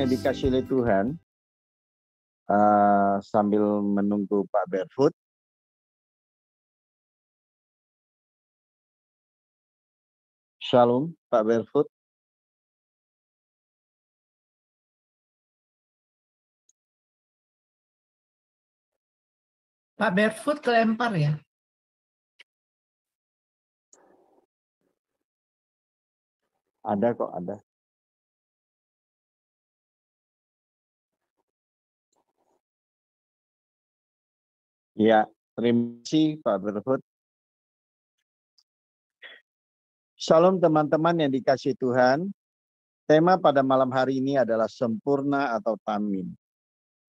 yang dikasih oleh Tuhan, sambil menunggu Pak Barefoot. Shalom, Pak Barefoot. Pak Barefoot kelempar ya? Ada kok, ada. Ya, terima kasih Pak Barefoot. Shalom teman-teman yang dikasih Tuhan. Tema pada malam hari ini adalah sempurna atau tamim.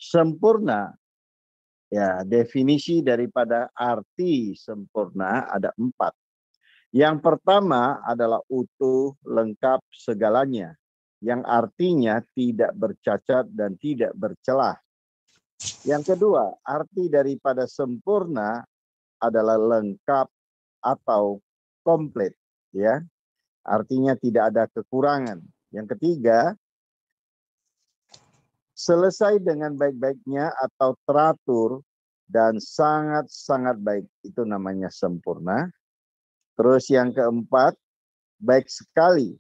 Sempurna, ya definisi daripada arti sempurna ada 4. Yang pertama adalah utuh, lengkap segalanya. Yang artinya tidak bercacat dan tidak bercelah. Yang kedua, arti daripada sempurna adalah lengkap atau komplit, ya. Artinya tidak ada kekurangan. Yang ketiga, selesai dengan baik-baiknya atau teratur dan sangat-sangat baik. Itu namanya sempurna. Terus yang keempat, baik sekali,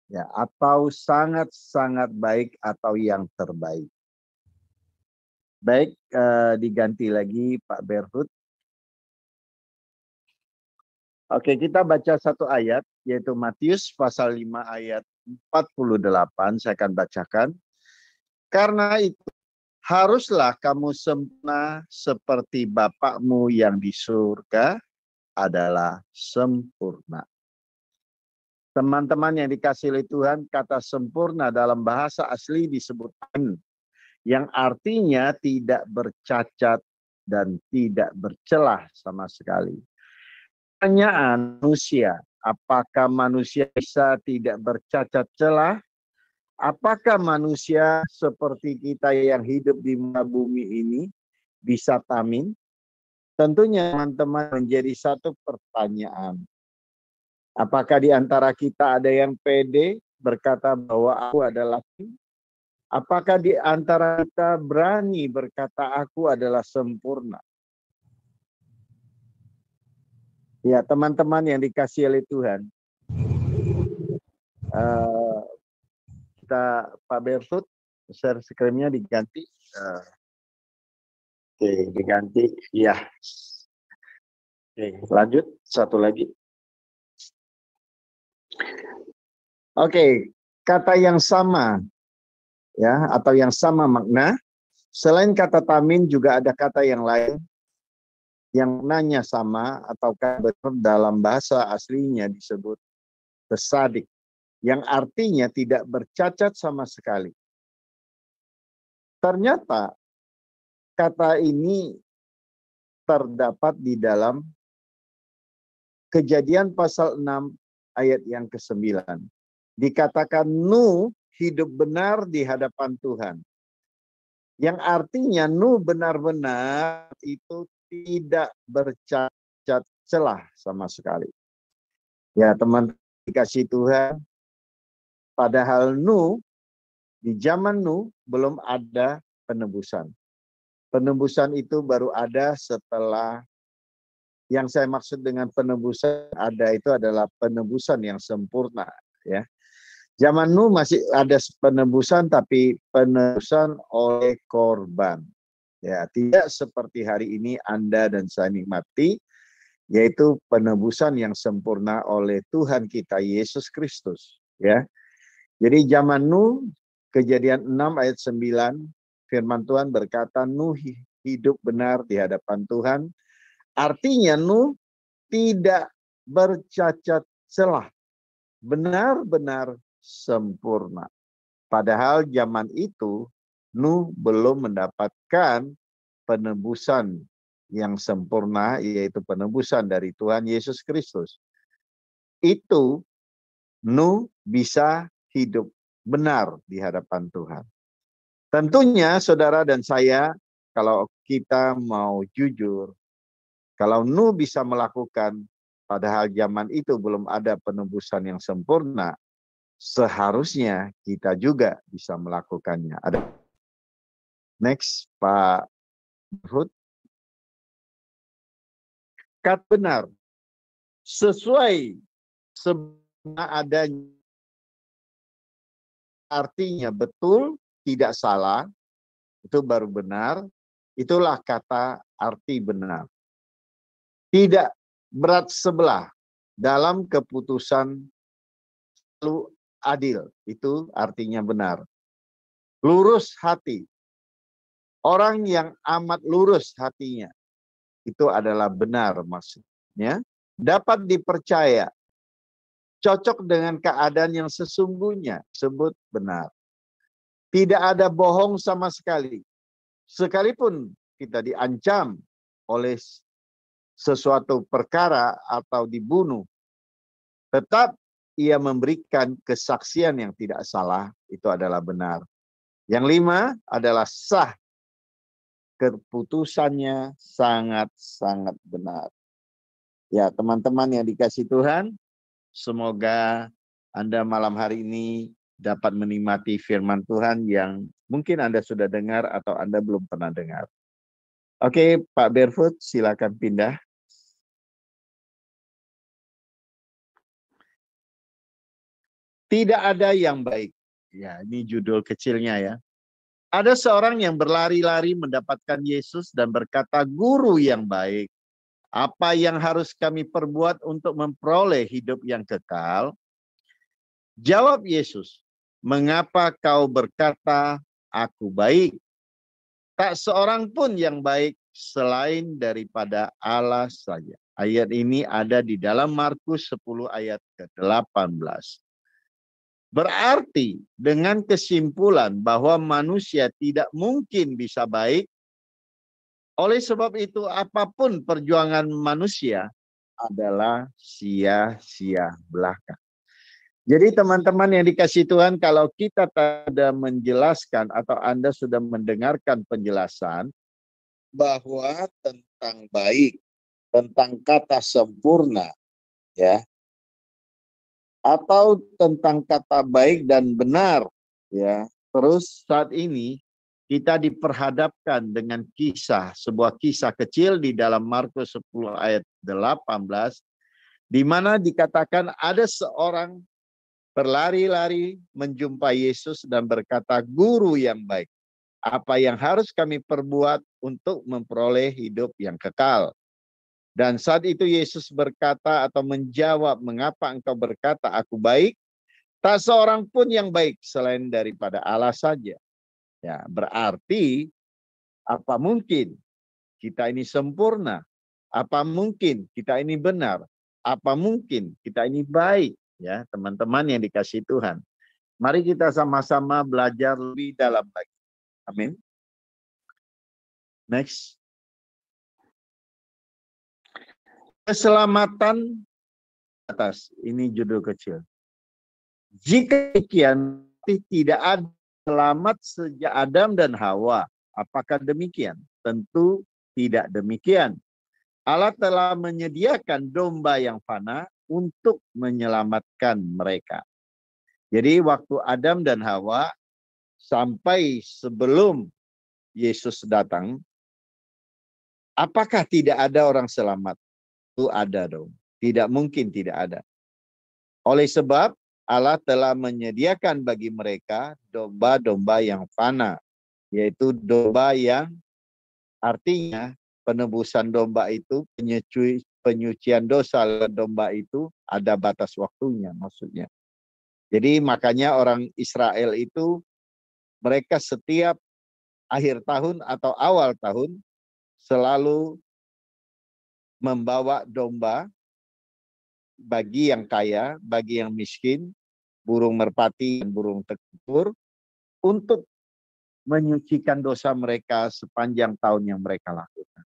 ya, atau sangat-sangat baik atau yang terbaik. Baik, diganti lagi Pak Barefoot. Oke, kita baca satu ayat, yaitu Matius pasal 5 ayat 48, saya akan bacakan. Karena itu, haruslah kamu sempurna seperti Bapakmu yang di surga adalah sempurna. Teman-teman yang dikasih oleh Tuhan, kata sempurna dalam bahasa asli disebut tamim, yang artinya tidak bercacat dan tidak bercelah sama sekali. Pertanyaan manusia, apakah manusia bisa tidak bercacat celah? Apakah manusia seperti kita yang hidup di muka bumi ini bisa tamim? Tentunya teman-teman menjadi satu pertanyaan. Apakah di antara kita ada yang pede berkata bahwa aku adalah tamim? Apakah di antara kita berani berkata aku adalah sempurna? Ya, teman-teman yang dikasih oleh Tuhan, kita Pak Barefoot, share screen-nya diganti. Oke, diganti. Ya. Oke, lanjut. Satu lagi. Oke, kata yang sama, ya, atau yang sama makna. Selain kata tamim juga ada kata yang lain yang nanya sama atau dalam bahasa aslinya disebut besadik, yang artinya tidak bercacat sama sekali. Ternyata kata ini terdapat di dalam Kejadian pasal 6 ayat yang ke-9. Dikatakan Nuh hidup benar di hadapan Tuhan. Yang artinya Nuh benar-benar itu tidak bercacat celah sama sekali. Ya teman dikasih Tuhan, padahal Nuh, di zaman Nuh belum ada penebusan. Penebusan itu baru ada setelah, yang saya maksud dengan penebusan ada itu adalah penebusan yang sempurna, ya. Zaman Nuh masih ada penebusan, tapi penebusan oleh korban. Ya, tidak seperti hari ini Anda dan saya nikmati, yaitu penebusan yang sempurna oleh Tuhan kita Yesus Kristus, ya. Jadi zaman Nuh, Kejadian 6 ayat 9, firman Tuhan berkata Nuh hidup benar di hadapan Tuhan. Artinya Nuh tidak bercacat celah, benar-benar sempurna. Padahal zaman itu Nuh belum mendapatkan penebusan yang sempurna, yaitu penebusan dari Tuhan Yesus Kristus. Itu Nuh bisa hidup benar di hadapan Tuhan. Tentunya saudara dan saya, kalau kita mau jujur, kalau Nuh bisa melakukan, padahal zaman itu belum ada penebusan yang sempurna, seharusnya kita juga bisa melakukannya. Ada next, Pak Ruth. Kata benar, sesuai sebagaimana adanya, artinya betul, tidak salah, itu baru benar. Itulah kata arti benar. Tidak berat sebelah dalam keputusan, lalu adil, itu artinya benar. Lurus hati, orang yang amat lurus hatinya, itu adalah benar maksudnya. Dapat dipercaya, cocok dengan keadaan yang sesungguhnya, sebut benar. Tidak ada bohong sama sekali. Sekalipun kita diancam oleh sesuatu perkara atau dibunuh, tetap ia memberikan kesaksian yang tidak salah, itu adalah benar. Yang 5 adalah sah. Keputusannya sangat-sangat benar. Ya, teman-teman yang dikasih Tuhan, semoga Anda malam hari ini dapat menikmati firman Tuhan yang mungkin Anda sudah dengar atau Anda belum pernah dengar. Oke, Pak Barefoot, silakan pindah. Tidak ada yang baik. Ya, ini judul kecilnya ya. Ada seorang yang berlari-lari mendapatkan Yesus dan berkata, "Guru yang baik, apa yang harus kami perbuat untuk memperoleh hidup yang kekal?" Jawab Yesus, "Mengapa kau berkata, aku baik? Tak seorang pun yang baik selain daripada Allah saja." Ayat ini ada di dalam Markus 10 ayat ke-18. Berarti dengan kesimpulan bahwa manusia tidak mungkin bisa baik, oleh sebab itu apapun perjuangan manusia adalah sia-sia belaka. Jadi teman-teman yang dikasih Tuhan, kalau kita tidak menjelaskan atau Anda sudah mendengarkan penjelasan bahwa tentang baik, tentang kata sempurna, ya, atau tentang kata baik dan benar, ya. Terus saat ini kita diperhadapkan dengan sebuah kisah kecil di dalam Markus 10 ayat 18, di mana dikatakan ada seorang berlari-lari menjumpai Yesus dan berkata, "Guru yang baik, apa yang harus kami perbuat untuk memperoleh hidup yang kekal?" Dan saat itu Yesus berkata atau menjawab, "Mengapa engkau berkata aku baik? Tak seorang pun yang baik selain daripada Allah saja." Ya, berarti apa mungkin kita ini sempurna? Apa mungkin kita ini benar? Apa mungkin kita ini baik? Ya, teman-teman yang dikasih Tuhan. Mari kita sama-sama belajar lebih dalam lagi. Amin. Next. Keselamatan atas. Ini judul kecil. Jika demikian, tidak ada selamat sejak Adam dan Hawa. Apakah demikian? Tentu tidak demikian. Allah telah menyediakan domba yang fana untuk menyelamatkan mereka. Jadi waktu Adam dan Hawa sampai sebelum Yesus datang, apakah tidak ada orang selamat? Itu ada dong. Tidak mungkin tidak ada. Oleh sebab Allah telah menyediakan bagi mereka domba-domba yang fana, yaitu domba yang artinya penebusan domba itu, penyucian dosa domba itu ada batas waktunya maksudnya. Jadi makanya orang Israel itu mereka setiap akhir tahun atau awal tahun selalu membawa domba bagi yang kaya, bagi yang miskin, burung merpati dan burung tekepur untuk menyucikan dosa mereka sepanjang tahun yang mereka lakukan.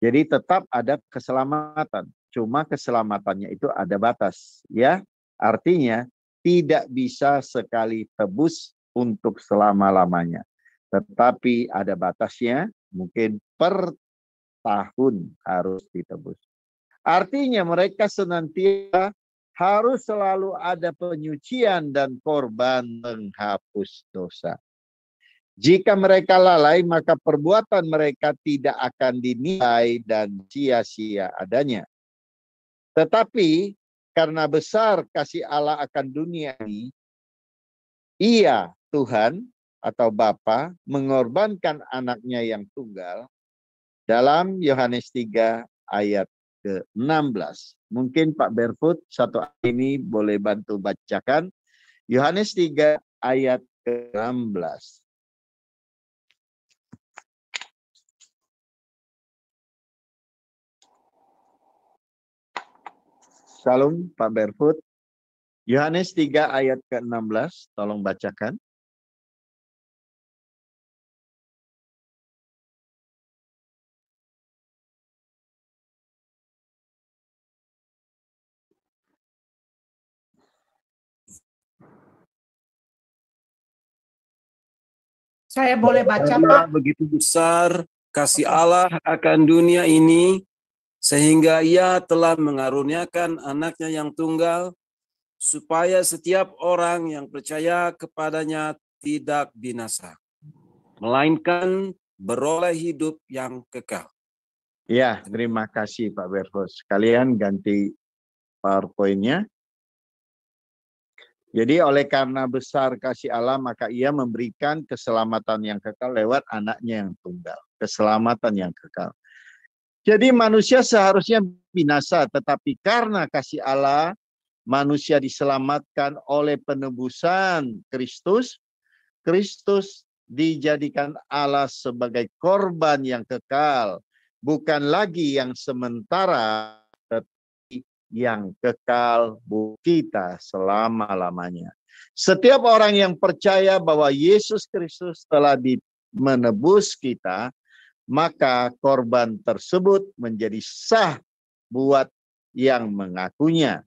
Jadi tetap ada keselamatan. Cuma keselamatannya itu ada batas, ya. Artinya tidak bisa sekali tebus untuk selama-lamanya. Tetapi ada batasnya, mungkin per tahun harus ditebus. Artinya mereka senantiasa harus selalu ada penyucian dan korban menghapus dosa. Jika mereka lalai, maka perbuatan mereka tidak akan dinilai dan sia-sia adanya. Tetapi karena besar kasih Allah akan dunia ini, Ia, Tuhan atau Bapa, mengorbankan anaknya yang tunggal dalam Yohanes 3 ayat ke-16. Mungkin Pak Berfoot satu ini boleh bantu bacakan. Yohanes 3 ayat ke-16. Salam Pak Berfoot. Yohanes 3 ayat ke-16, tolong bacakan. Saya boleh baca, Karena Pak? begitu besar kasih Allah akan dunia ini, sehingga Ia telah mengaruniakan anaknya yang tunggal, supaya setiap orang yang percaya kepadanya tidak binasa, melainkan beroleh hidup yang kekal. Ya, terima kasih Pak Berfoot. Sekalian ganti PowerPoint-nya. Jadi oleh karena besar kasih Allah, maka Ia memberikan keselamatan yang kekal lewat anaknya yang tunggal. Keselamatan yang kekal. Jadi manusia seharusnya binasa, tetapi karena kasih Allah, manusia diselamatkan oleh penebusan Kristus. Kristus dijadikan Allah sebagai korban yang kekal. Bukan lagi yang sementara, yang kekal kita selama-lamanya. Setiap orang yang percaya bahwa Yesus Kristus telah menebus kita, maka korban tersebut menjadi sah buat yang mengakunya.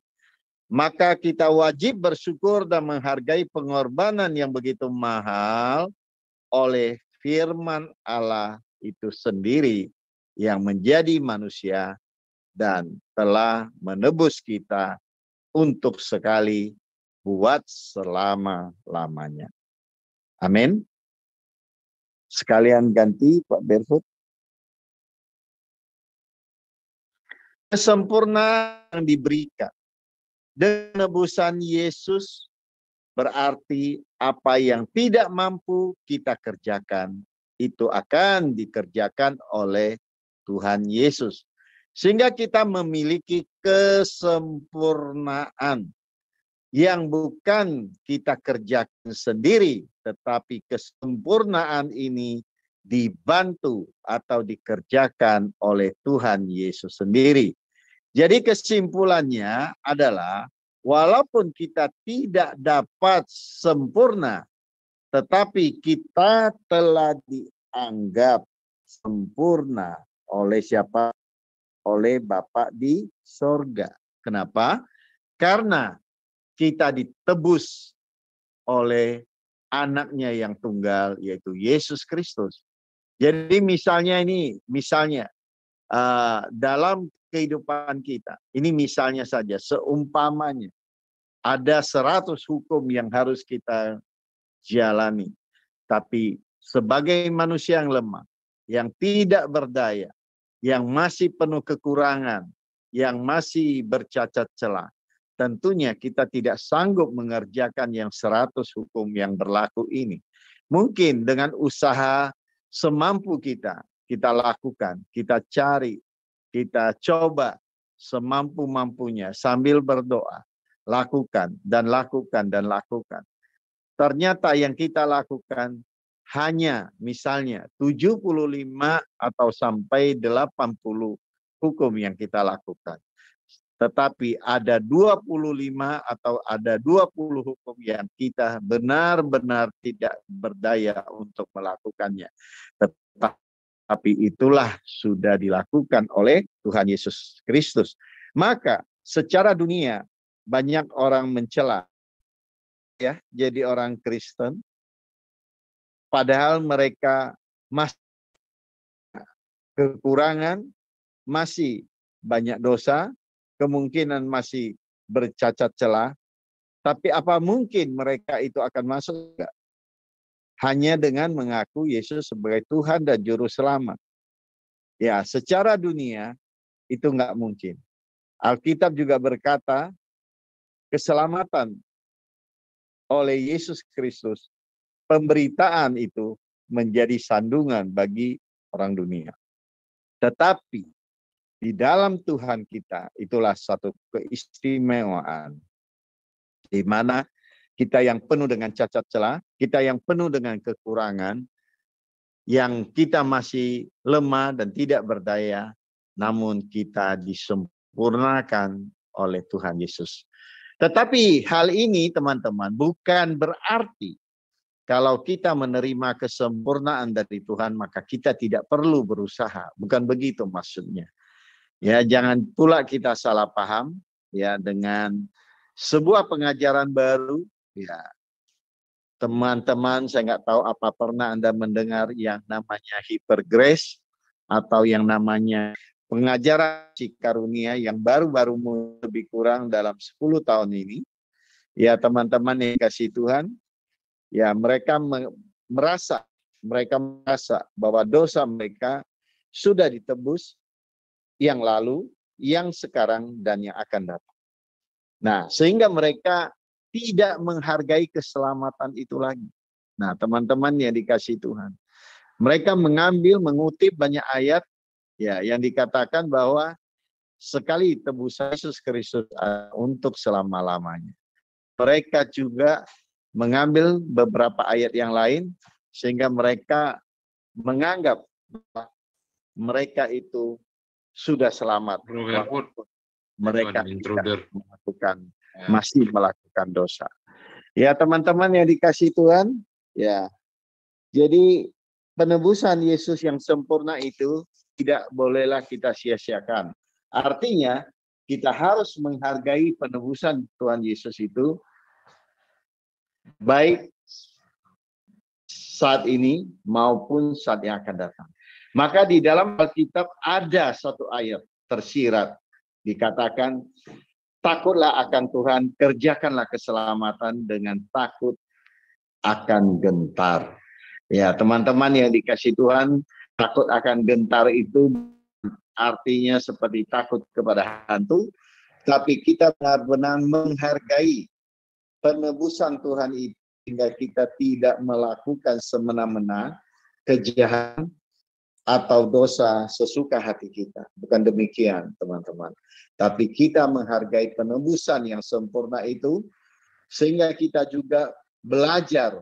Maka kita wajib bersyukur dan menghargai pengorbanan yang begitu mahal oleh firman Allah itu sendiri yang menjadi manusia dan telah menebus kita untuk sekali buat selama-lamanya. Amin. Sekalian ganti Pak Berfoot. Kesempurnaan yang diberikan dengan penebusan Yesus berarti apa yang tidak mampu kita kerjakan, itu akan dikerjakan oleh Tuhan Yesus. Sehingga kita memiliki kesempurnaan yang bukan kita kerjakan sendiri, tetapi kesempurnaan ini dibantu atau dikerjakan oleh Tuhan Yesus sendiri. Jadi kesimpulannya adalah walaupun kita tidak dapat sempurna, tetapi kita telah dianggap sempurna oleh siapa? Oleh Bapa di sorga. Kenapa? Karena kita ditebus oleh anaknya yang tunggal, yaitu Yesus Kristus. Jadi misalnya dalam kehidupan kita, ini misalnya saja, seumpamanya ada 100 hukum yang harus kita jalani. Tapi sebagai manusia yang lemah, yang tidak berdaya, yang masih penuh kekurangan, yang masih bercacat celah, tentunya kita tidak sanggup mengerjakan yang 100 hukum yang berlaku ini. Mungkin dengan usaha semampu kita lakukan, kita cari, kita coba semampu-mampunya sambil berdoa. Lakukan dan lakukan dan lakukan. Ternyata yang kita lakukan hanya misalnya 75 atau sampai 80 hukum yang kita lakukan. Tetapi ada 25 atau ada 20 hukum yang kita benar-benar tidak berdaya untuk melakukannya. Tetapi itulah sudah dilakukan oleh Tuhan Yesus Kristus. Maka secara dunia banyak orang mencela ya jadi orang Kristen, padahal mereka masih kekurangan, masih banyak dosa, kemungkinan masih bercacat celah, tapi apa mungkin mereka itu akan masuk? Enggak. Hanya dengan mengaku Yesus sebagai Tuhan dan Juru Selamat. Ya, secara dunia itu enggak mungkin. Alkitab juga berkata, keselamatan oleh Yesus Kristus, pemberitaan itu menjadi sandungan bagi orang dunia. Tetapi di dalam Tuhan kita, itulah satu keistimewaan. Di mana kita yang penuh dengan cacat celah, kita yang penuh dengan kekurangan, yang kita masih lemah dan tidak berdaya, namun kita disempurnakan oleh Tuhan Yesus. Tetapi hal ini teman-teman bukan berarti kalau kita menerima kesempurnaan dari Tuhan maka kita tidak perlu berusaha. Bukan begitu maksudnya. Ya, jangan pula kita salah paham ya dengan sebuah pengajaran baru. Ya, teman-teman, saya nggak tahu apa pernah Anda mendengar yang namanya hypergrace atau yang namanya pengajaran karunia yang baru-baru lebih kurang dalam 10 tahun ini. Ya, teman-teman yang kasih Tuhan, ya mereka merasa bahwa dosa mereka sudah ditebus yang lalu, yang sekarang, dan yang akan datang. Nah, sehingga mereka tidak menghargai keselamatan itu lagi. Nah, teman-teman yang dikasih Tuhan, mereka mengutip banyak ayat ya yang dikatakan bahwa sekali tebusan Yesus Kristus untuk selama-lamanya. Mereka juga mengambil beberapa ayat yang lain sehingga mereka menganggap bahwa mereka itu sudah selamat. Mereka masih melakukan dosa. Ya, teman-teman yang dikasih Tuhan, ya. Jadi penebusan Yesus yang sempurna itu tidak bolehlah kita sia-siakan. Artinya kita harus menghargai penebusan Tuhan Yesus itu baik saat ini maupun saat yang akan datang. Maka di dalam Alkitab ada satu ayat tersirat dikatakan, takutlah akan Tuhan, kerjakanlah keselamatan dengan takut akan gentar. Ya, teman-teman yang dikasih Tuhan, takut akan gentar itu artinya seperti takut kepada hantu, tapi kita benar-benar menghargai penebusan Tuhan itu sehingga kita tidak melakukan semena-mena kejahatan atau dosa sesuka hati kita. Bukan demikian, teman-teman. Tapi kita menghargai penebusan yang sempurna itu sehingga kita juga belajar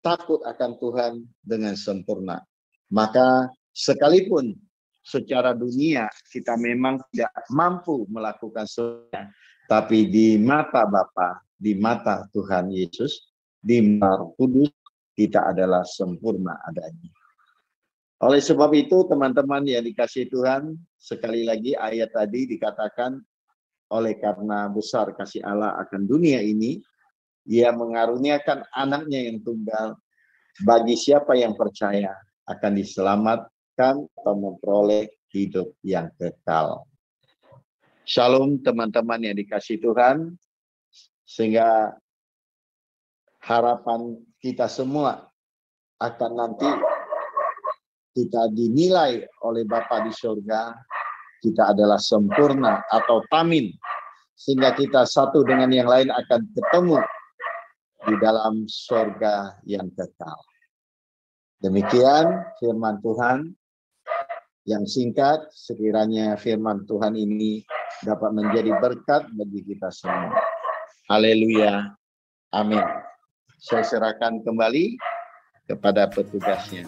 takut akan Tuhan dengan sempurna. Maka sekalipun secara dunia kita memang tidak mampu melakukan semuanya, tapi di mata Bapa, di mata Tuhan Yesus, di mata Kudus, kita adalah sempurna adanya. Oleh sebab itu, teman-teman yang dikasihi Tuhan, sekali lagi ayat tadi dikatakan, oleh karena besar kasih Allah akan dunia ini, Ia mengaruniakan anaknya yang tunggal, bagi siapa yang percaya akan diselamatkan atau memperoleh hidup yang kekal. Shalom teman-teman yang dikasihi Tuhan, sehingga harapan kita semua akan nanti kita dinilai oleh Bapa di surga, kita adalah sempurna atau tamin, sehingga kita satu dengan yang lain akan ketemu di dalam surga yang kekal. Demikian firman Tuhan yang singkat, sekiranya firman Tuhan ini dapat menjadi berkat bagi kita semua. Haleluya. Amin. Saya serahkan kembali kepada petugasnya.